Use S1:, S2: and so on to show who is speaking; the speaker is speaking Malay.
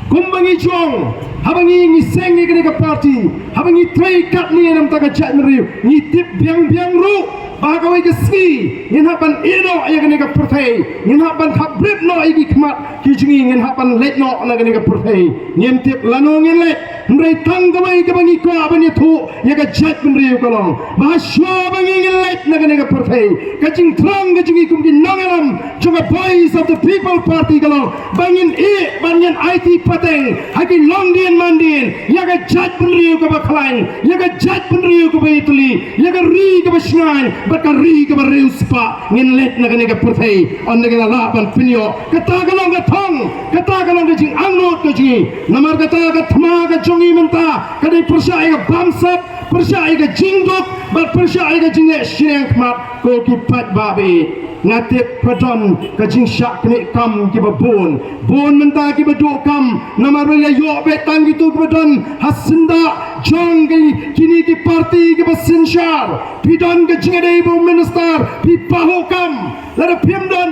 S1: kumbangi chong habangi ngi sengi kene ka party habangi trai kat ni nam ta ka chat meriu ni tip biang ru bagawai ke ski ngin haban ino ay kene ka party ngin haban habrit no ay gikmat ki jingi ngin haban let no na kene ka party ngin tip lanu ngin let ndai tang gawai ka bangi ko abani thu ya ka chat meriu ka long ba shwa bangi ngin let na kene ka party ka jing trang ka jingi kum ki nangalam chunga voice of the people party ka long bangin bangin Aiti Pateng hagi Longdien mandien yaga jat penriu ka ba Khlad yaga jat penriu ka ba Italy yaga ri ka ba Shngaiñ ba ka ri ka ba riu spa ngin let na ka perthei on na ka laban pinyo kata ka long ka thong kata ka long ka jing angnot ka jingi namar kata ka thma ka jongi menta ka dei persai ka bamsap persai ka jingdok ba persai ka jinge shireng khmat ko ki pat babe ngatik pradon kajing syak kene kam ki babon bon menta ki badu kam namar ya yo betang gitu pradon hasinda jong kini ki parti ki basinshar pidon ke jinga dei bu minister pi pahokam lada pimdon